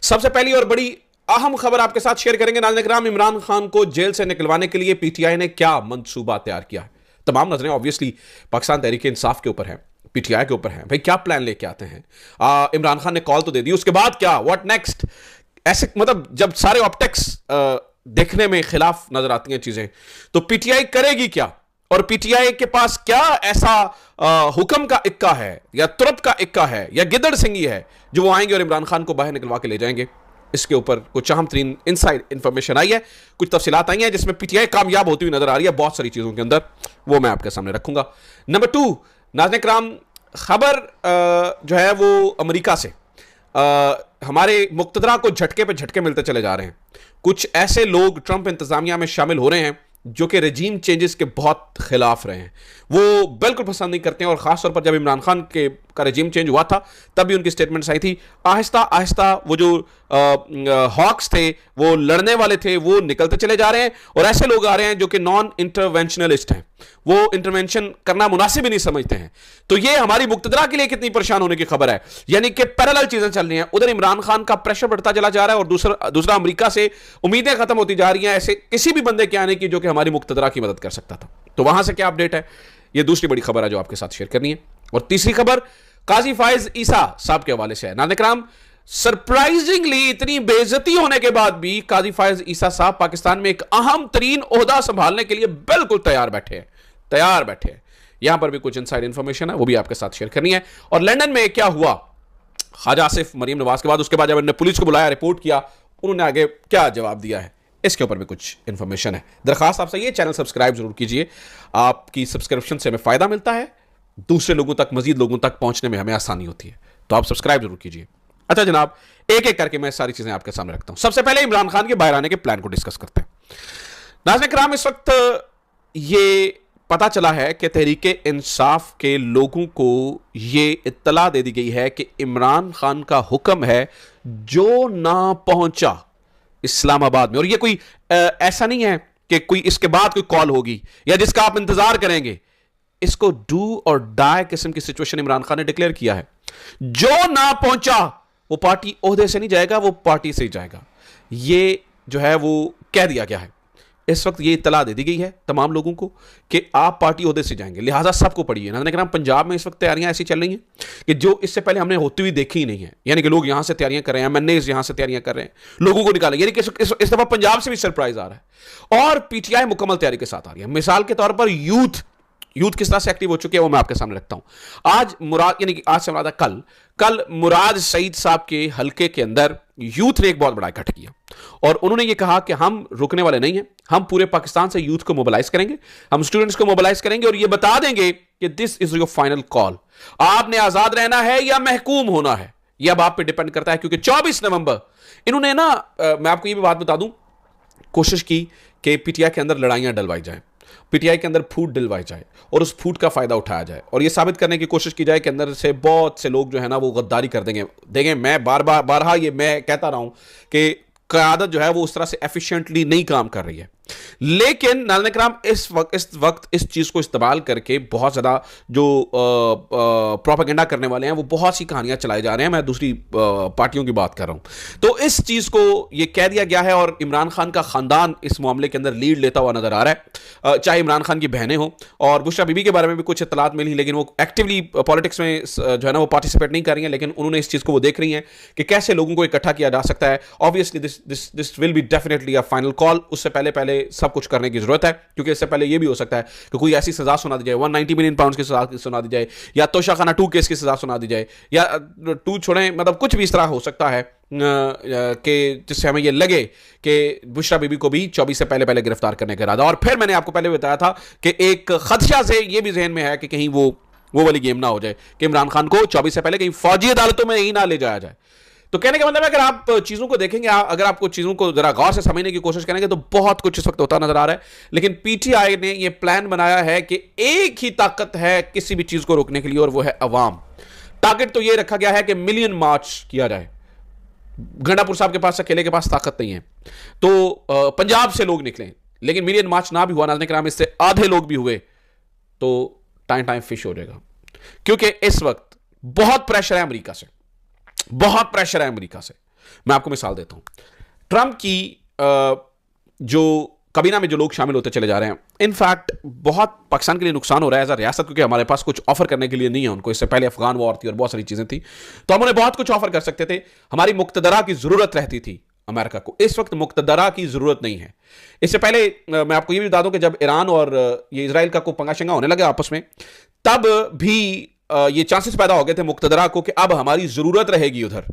सबसे पहली और बड़ी अहम खबर आपके साथ शेयर करेंगे नाज़रीन किराम। इमरान खान को जेल से निकलवाने के लिए पीटीआई ने क्या मंसूबा तैयार किया है। तमाम नजरें ऑब्वियसली पाकिस्तान तहरीक इंसाफ के ऊपर है, पीटीआई के ऊपर है। भाई क्या प्लान लेके आते हैं। इमरान खान ने कॉल तो दे दी, उसके बाद क्या, व्हाट नेक्स्ट। ऐसे मतलब जब सारे ऑप्टिक्स देखने में खिलाफ नजर आती हैं चीजें, तो पीटीआई करेगी क्या, और पीटीआई के पास क्या ऐसा हुक्म का इक्का है या तुरप का इक्का है या गिदड़ सिंगी है जो वो आएंगे और इमरान खान को बाहर निकलवा के ले जाएंगे। इसके ऊपर कुछ अहम तरीन इनसाइड इंफॉर्मेशन आई है, कुछ तफसीलात आई हैं जिसमें पीटीआई कामयाब होती हुई नजर आ रही है बहुत सारी चीजों के अंदर, वो मैं आपके सामने रखूंगा। नंबर 2 नाज़रीन किराम, खबर जो है वो अमेरिका से हमारे मुक्तदरा को झटके पे झटके मिलते चले जा रहे हैं। कुछ ऐसे लोग ट्रंप इंतजामिया में शामिल हो रहे हैं जो कि रजीम चेंजेस के बहुत खिलाफ रहे हैं, वो बिल्कुल पसंद नहीं करते हैं। और खासतौर पर जब इमरान खान का रजीम चेंज हुआ था तब भी उनकी स्टेटमेंट्स आई थी। आहिस्ता आहिस्ता वो जो हॉक्स थे, वो लड़ने वाले थे, वो निकलते चले जा रहे हैं और ऐसे लोग आ रहे हैं जो कि नॉन इंटरवेंशनलिस्ट हैं, वो इंटरवेंशन करना मुनासिब ही नहीं समझते हैं। तो ये हमारी मुक्तदरा के लिए कितनी परेशान होने की खबर है, यानी कि पैरेलल चीजें चल रही हैं। उधर इमरान खान का प्रेशर बढ़ता चला जा रहा है और दूसरा अमेरिका से उम्मीदें खत्म होती जा रही हैं ऐसे किसी भी बंदे के आने की जो कि हमारी मुक्तदरा की मदद कर सकता था। तो वहां से क्या अपडेट है, ये दूसरी बड़ी खबर है जो आपके साथ शेयर करनी है। और तीसरी खबर काजी फायज ईसा साहब के हवाले से है। नाज़रीन किराम, सरप्राइजिंगली इतनी बेइज्जती होने के बाद भी काजी फायज ईसा साहब पाकिस्तान में एक अहम तरीन ओहदा संभालने के लिए बिल्कुल तैयार बैठे हैं। यहां पर भी कुछ इनसाइड इंफॉर्मेशन है, वो भी आपके साथ शेयर करनी है। और लंदन में क्या हुआ ख्वाजा आसिफ मरीम नवाज के बाद, उसके बाद जब उन्होंने पुलिस को बुलाया, रिपोर्ट किया, उन्होंने आगे क्या जवाब दिया है, इसके ऊपर भी कुछ इंफॉर्मेशन है। दरखास्त आपसे ये चैनल सब्सक्राइब जरूर कीजिए, आपकी सब्सक्रिप्शन से हमें फायदा मिलता है, दूसरे लोगों तक, मजीद लोगों तक पहुंचने में हमें आसानी होती है, तो आप सब्सक्राइब जरूर कीजिए। अच्छा जनाब, एक एक करके मैं सारी चीजें आपके सामने रखता हूं। सबसे पहले इमरान खान के बाहर आने के प्लान को डिस्कस करते हैं। नाज़रीन किराम, इस वक्त ये पता चला है कि तहरीक इंसाफ के लोगों को ये इत्तला दे दी गई है कि इमरान खान का हुक्म है जो ना पहुंचा इस्लामाबाद में, और ये कोई ऐसा नहीं है कि कोई इसके बाद कोई कॉल होगी या जिसका आप इंतजार करेंगे। इसको डू और डाई किस्म की सिचुएशन इमरान खान ने डिक्लेयर किया है। जो ना पहुंचा वो पार्टी ओहदे से नहीं जाएगा, वो पार्टी से ही जाएगा। ये जो है वो कह दिया गया है। इस वक्त ये इत्तला दे दी गई है तमाम लोगों को कि आप पार्टी ओहदे से जाएंगे, लिहाजा सबको पढ़िए। नाज़रीन, पंजाब में इस वक्त तैयारियां ऐसी चल रही हैं कि जो इससे पहले हमने होती हुई देखी ही नहीं है, यानी कि लोग यहां से तैयारियां कर रहे हैं, एमएनएज़ यहां से तैयारियां कर रहे हैं, लोगों को निकालें, यानी कि इस दफा पंजाब से भी सरप्राइज आ रहा है और पीटीआई मुकम्मल तैयारी के साथ आ रही है। मिसाल के तौर पर यूथ किस तरह से एक्टिव हो चुके हैं वो मैं आपके सामने रखता हूं। आज मुराद, यानी कि आज से मुराद कल मुराद सईद साहब के हलके के अंदर यूथ ने एक बहुत बड़ा इकट्ठा किया और उन्होंने ये कहा कि हम रुकने वाले नहीं हैं, हम पूरे पाकिस्तान से यूथ को मोबिलाइज करेंगे, हम स्टूडेंट्स को मोबिलाइज करेंगे और ये बता देंगे कि this is your final call. आपने आजाद रहना है या महकूम होना है, यह अब आप पे डिपेंड करता है। क्योंकि 24 नवंबर इन्होंने ना, मैं आपको ये भी बात बता दूं, कोशिश की कि पीटीआई के अंदर लड़ाइयां डलवाई जाए, पीटीआई के अंदर फूट डलवाई जाए और उस फूट का फायदा उठाया जाए और यह साबित करने की कोशिश की जाए कि अंदर से बहुत से लोग जो है ना वो गद्दारी कर देंगे। मैं बारहा ये मैं कहता रहा हूं कि क़यादत जो है वो उस तरह से एफिशिएंटली नहीं काम कर रही है। लेकिन नाज़रीन किराम, इस वक्त इस चीज को इस्तेमाल करके बहुत ज्यादा जो प्रोपेगेंडा करने वाले हैं वो बहुत सी कहानियां चलाए जा रहे हैं। मैं दूसरी पार्टियों की बात कर रहा हूं। तो इस चीज को ये कह दिया गया है और इमरान खान का खानदान इस मामले के अंदर लीड लेता हुआ नजर आ रहा है, चाहे इमरान खान की बहनें हो, और बुशरा बीबी के बारे में भी कुछ इत्तलात मिली, लेकिन वो एक्टिवली पॉलिटिक्स में जो है ना वो पार्टिसिपेट नहीं कर रही हैं, लेकिन उन्होंने इस चीज को वो देख रही हैं कि कैसे लोगों को इकट्ठा किया जा सकता है। Obviously this will be definitely a final call. उससे पहले सब कुछ करने की जरूरत है, क्योंकि इससे पहले यह भी हो सकता है कि कोई ऐसी सजा सुना दी जाए, 190 मिलियन पाउंड की सजा सुना दी जाए, या तोशाखाना 2 केस की सजा सुना दी जाए, या 2 छोड़ें, मतलब कुछ भी इस तरह हो सकता है कि जिससे हमें यह लगे कि बुशरा बीबी को भी 24 से पहले गिरफ्तार करने का इरादा। और फिर मैंने आपको पहले बताया था कि एक खदशा से यह भी जहन में है कि कहीं वो वाली गेम ना हो जाए कि इमरान खान को 24 से पहले कहीं फौजी अदालतों में ही ना ले जाया जाए। तो कहने का मतलब है, अगर आप चीजों को देखेंगे, अगर आपको चीजों को जरा गौर से समझने की कोशिश करेंगे तो बहुत कुछ इस वक्त होता नजर आ रहा है। लेकिन पीटीआई ने यह प्लान बनाया है कि एक ही ताकत है किसी भी चीज को रोकने के लिए, और वो है अवाम। टारगेट तो यह रखा गया है कि मिलियन मार्च किया जाए। गंडापुर साहब के पास, अकेले के पास ताकत नहीं है, तो पंजाब से लोग निकले, लेकिन मिलियन मार्च ना भी हुआ, नाज़रीन किराम इससे आधे लोग भी हुए तो टाइम फिश हो जाएगा। क्योंकि इस वक्त बहुत प्रेशर है अमेरिका से, बहुत प्रेशर है अमेरिका से। मैं आपको मिसाल देता हूं, ट्रंप की जो काबीना में जो लोग शामिल होते चले जा रहे हैं, इनफैक्ट बहुत पाकिस्तान के लिए नुकसान हो रहा है एज अ रियासत, क्योंकि हमारे पास कुछ ऑफर करने के लिए नहीं है उनको। इससे पहले अफगान वॉर थी और बहुत सारी चीजें थी, तो हम उन्हें बहुत कुछ ऑफर कर सकते थे। हमारी मुक्तदरा की जरूरत रहती थी अमेरिका को। इस वक्त मुक्तदरा की जरूरत नहीं है। इससे पहले मैं आपको ये भी बता दूं कि जब ईरान और ये इसराइल का कोई पंगा शंगा होने लगे आपस में, तब भी ये चांसेस पैदा हो गए थे मुक्तदरा को कि अब हमारी जरूरत रहेगी उधर,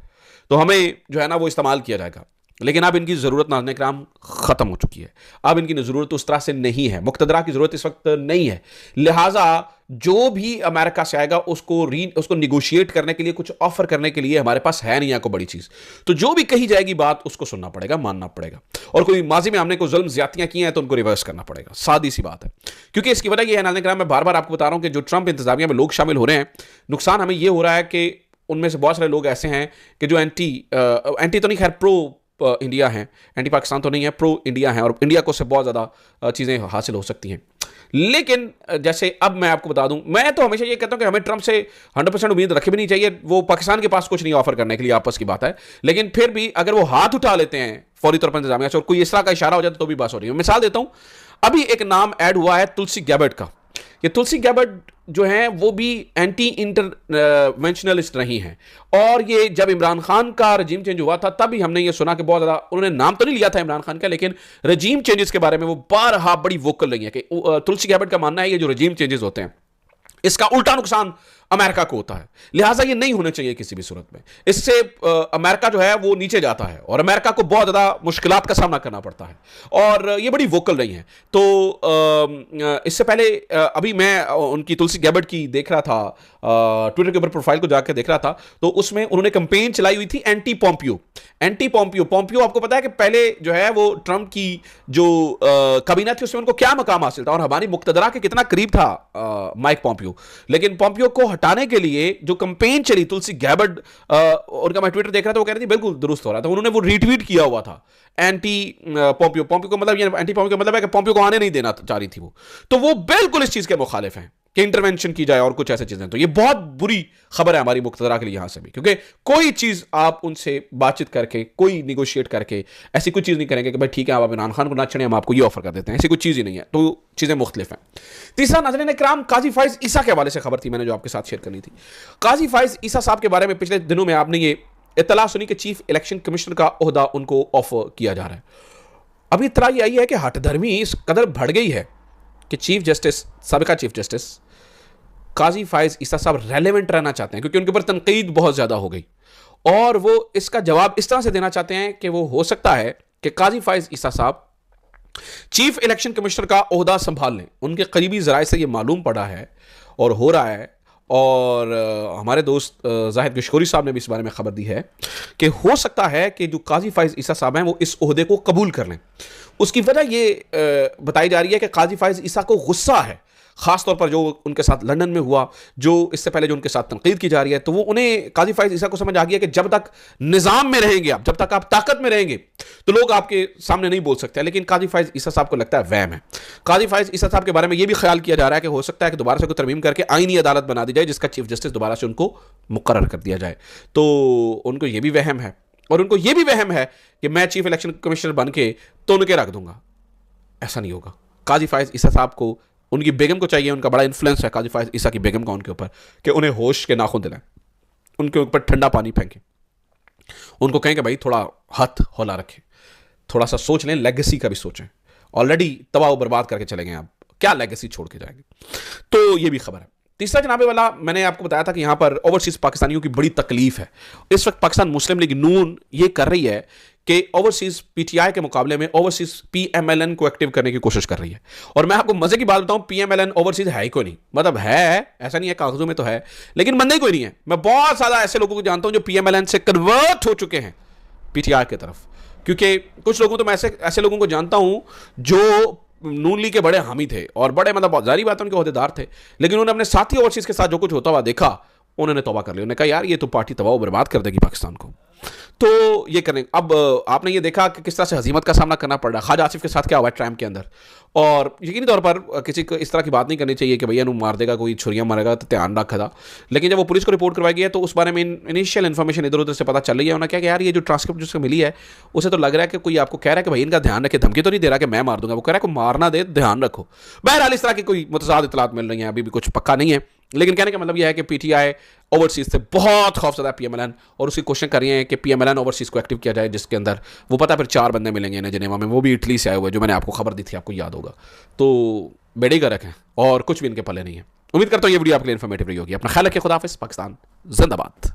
तो हमें जो है ना वो इस्तेमाल किया जाएगा। लेकिन अब इनकी जरूरत नाज़रीन किराम खत्म हो चुकी है। अब इनकी जरूरत उस तरह से नहीं है, मुक्तदरा की जरूरत इस वक्त नहीं है। लिहाजा जो भी अमेरिका से आएगा उसको निगोशिएट करने के लिए, कुछ ऑफर करने के लिए हमारे पास है नहीं, कोई बड़ी चीज। तो जो भी कही जाएगी बात उसको सुनना पड़ेगा, मानना पड़ेगा। और कोई माजी में हमने कोई जुल्म ज्यादतियां की हैं तो उनको रिवर्स करना पड़ेगा, सादी सी बात है। क्योंकि इसकी वजह यह है नाज़रीन किराम, मैं बार बार आपको बता रहा हूं कि जो ट्रंप इंतजामिया में लोग शामिल हो रहे हैं, नुकसान हमें यह हो रहा है कि उनमें से बहुत सारे लोग ऐसे हैं कि जो एंटी तो नहीं, खैर प्रो इंडिया हैं, एंटी पाकिस्तान तो नहीं है, प्रो इंडिया हैं, और इंडिया को से बहुत ज़्यादा चीज़ें हासिल हो सकती हैं। लेकिन जैसे अब मैं आपको बता दूं, मैं तो हमेशा ये कहता हूं कि हमें ट्रंप से 100% उम्मीद रखी भी नहीं चाहिए। वो पाकिस्तान के पास कुछ नहीं ऑफर करने के लिए, आपस की बात है। लेकिन फिर भी अगर वो हाथ उठा लेते हैं फौरी तौर पर इंतजामिया से और कोई इस तरह का इशारा हो जाता तो भी बात हो रही है। मिसाल देता हूं, अभी एक नाम ऐड हुआ है तुलसी गैबर्ट का। ये तुलसी गैबर्ट जो है वो भी एंटी इंटरवेंशनलिस्ट रही हैं, और ये जब इमरान खान का रजीम चेंज हुआ था तब भी हमने ये सुना कि बहुत ज़्यादा उन्होंने नाम तो नहीं लिया था इमरान खान का, लेकिन रजीम चेंजेस के बारे में वो बारहा बड़ी वोकल रही है कि तुलसी गैबर्ट का मानना है ये जो रजीम चेंजेस होते हैं इसका उल्टा नुकसान अमेरिका को होता है। लिहाजा ये नहीं होने चाहिए किसी भी सूरत में। इससे अमेरिका जो है वो नीचे जाता है और अमेरिका को बहुत ज़्यादा मुश्किलात का सामना करना पड़ता है, और ये बड़ी वोकल रही हैं। तो इससे पहले अभी मैं उनकी तुलसी गैबर्ट की देख रहा था, ट्विटर के ऊपर प्रोफाइल को जाकर देख रहा था, तो उसमें उन्होंने कैंपेन चलाई हुई थी एंटी पोम्पियो। पोम्पियो आपको पता है कि पहले जो है वो ट्रंप की जो काबीना थी उसमें उनको क्या मकाम हासिल था और हमारी मुक्तदरा के कितना करीब था माइक पोम्पियो। लेकिन पोम्पियो को हटाने के लिए जो कैंपेन चली तुलसी गैबर्ट, उनका मैं ट्विटर देख रहा था, वो कह रही थी बिल्कुल दुरुस्त हो रहा था। उन्होंने वो रीट्वीट किया हुआ था एंटी पोम्पियो को मतलब ये एंटी पोम्पियो का मतलब है कि पोम्पियो को आने नहीं देना चाह रही थी वो। तो वो बिल्कुल इस चीज के मुखालिफ हैं कि इंटरवेंशन की जाए और कुछ ऐसी चीजें। तो ये बहुत बुरी खबर है हमारी मुक्तदरा के लिए यहां से भी, क्योंकि कोई चीज आप उनसे बातचीत करके, कोई निगोशिएट करके ऐसी कोई चीज नहीं करेंगे कि भाई ठीक है आप इमरान खान को ना चढ़े, हम आपको ये ऑफर कर देते हैं। ऐसी कोई चीज ही नहीं है। तो चीजें मुख्तलिफ हैं। तीसरा नाज़रीन किराम, काजी फाइज ईसा के हवाले से खबर थी मैंने जो आपके साथ शेयर करनी थी। काजी फाइज ईसा साहब के बारे में पिछले दिनों में आपने ये इत्तला सुनी कि चीफ इलेक्शन कमिश्नर का ओहदा उनको ऑफर किया जा रहा है। अभी इत्तला ये आई है कि हठधर्मी इस कदर बढ़ गई है कि साबिका चीफ जस्टिस काजी फाइज ईसा साहब रेलेवेंट रहना चाहते हैं, क्योंकि उनके ऊपर तनकीद बहुत ज्यादा हो गई, और वो इसका जवाब इस तरह से देना चाहते हैं कि वो हो सकता है कि काजी फाइज ईसा साहब चीफ इलेक्शन कमिश्नर का ओहदा संभाल लें। उनके करीबी जराए से ये मालूम पड़ा है और हो रहा है, और हमारे दोस्त जाहिद गशकोरी साहब ने भी इस बारे में खबर दी है कि हो सकता है कि जो काजी फाइज ईसा साहब हैं वो इस ओहदे को कबूल कर लें। उसकी वजह ये बताई जा रही है कि काजी फाइज ईसा को गुस्सा है, खासतौर पर जो उनके साथ लंदन में हुआ, जो इससे पहले जो उनके साथ तनकीद की जा रही है। तो वो उन्हें काजी फाइज ईसा को समझ आ गया कि जब तक निज़ाम में रहेंगे आप, जब तक आप ताकत में रहेंगे तो लोग आपके सामने नहीं बोल सकते। लेकिन काजी फाइज ईसा साहब को लगता है वहम है। काजी फाइज ईसा साहब के बारे में यह भी ख्याल किया जा रहा है कि हो सकता है कि दोबारा से कोई तरमीम करके आईनी अदालत बना दी जाए जिसका चीफ जस्टिस दोबारा से उनको मुकर्रर कर दिया जाए। तो उनको यह भी वहम है, और उनको यह भी वहम है कि मैं चीफ इलेक्शन कमिश्नर बन के तो उनके रख दूंगा। ऐसा नहीं होगा। काजी फाइज ईसा साहब को, उनकी बेगम को चाहिए, उनका बड़ा इन्फ्लुएंस है काजी फाइज ईसा की बेगम का उनके ऊपर, कि उन्हें होश के नाखून दिलाएं, उनके ऊपर ठंडा पानी फेंकें, उनको कहें कि भाई थोड़ा हाथ हौला रखें, थोड़ा सा सोच लें, लेगेसी का भी सोचें। ऑलरेडी तबाह बर्बाद करके चले गए आप, क्या लेगेसी छोड़ के जाएंगे। तो ये भी खबर है। तीसरा जनाबे वाला, मैंने आपको बताया था कि यहां पर ओवरसीज पाकिस्तानियों की बड़ी तकलीफ है। इस वक्त पाकिस्तान मुस्लिम लीग नून ये कर रही है कि ओवरसीज पीटीआई के मुकाबले में ओवरसीज पीएमएलएन को एक्टिव करने की कोशिश कर रही है। और मैं आपको मजे की बात बताऊं, पीएमएलएन ओवरसीज है ही कोई नहीं, मतलब है ऐसा नहीं है, कागजों में तो है लेकिन बंदे कोई नहीं है। मैं बहुत ज्यादा ऐसे लोगों को जानता हूं जो पीएमएलएन से कन्वर्ट हो चुके हैं पीटीआई की तरफ, क्योंकि कुछ लोगों तो मैं ऐसे लोगों को जानता हूं जो नून लीग के बड़े हामी थे और बड़े मतलब जारी बात उनके ओहदेदार थे, लेकिन उन्होंने अपने साथी ओवरसीज के साथ जो कुछ होता हुआ देखा, उन्होंने तौबा कर लिया। उन्होंने कहा यार ये तो पार्टी तबाह बर्बाद कर देगी पाकिस्तान को। तो ये करें। अब आपने ये देखा कि किस तरह से हजीमत का सामना करना पड़ रहा है। ख्वाजा आसिफ के साथ क्या हुआ है ट्रैम के अंदर, और यकीनी तौर पर किसी को इस तरह की बात नहीं करनी चाहिए कि भैया नू मार देगा कोई, छुरियां मारेगा, तो ध्यान रखा था। लेकिन जब वो पुलिस को रिपोर्ट करवाई गई है तो उस बारे में इनिशियल इन्फॉर्मेशन इधर उधर से पता चल रही है। उन्होंने क्या कि यार ये जो ट्रांसक्रिप्ट जिसको मिली है उसे तो लग रहा है कि कोई आपको कह रहा है कि भाई इनका ध्यान रखे, धमकी तो नहीं दे रहा कि मैं मार दूंगा, वो कह रहा है को मारना दे, ध्यान रखो। बहरहाल इस तरह की कोई मुतज़ाद इतलात मिल रही हैं, अभी भी कुछ पक्का नहीं है। लेकिन कहने का मतलब यह है कि पीटीआई ओवरसीज से बहुत खौफजदा है पीएमएलएन, और उसकी कोशिश कर रही है कि पीएमएलएन ओवरसीज को एक्टिव किया जाए, जिसके अंदर वो पता फिर 4 बंदे मिलेंगे इन्हें जिनेवा में, वो भी इटली से आए हुए, जो मैंने आपको खबर दी थी, आपको याद होगा। तो बेड़े का रखें और कुछ भी इनके पल्ले नहीं है। उम्मीद करता हूँ ये वीडियो आपके लिए इन्फॉर्मेटिव रही होगी। अपना ख्याल रखिए, खुदा हाफिज़, पाकिस्तान जिंदाबाद।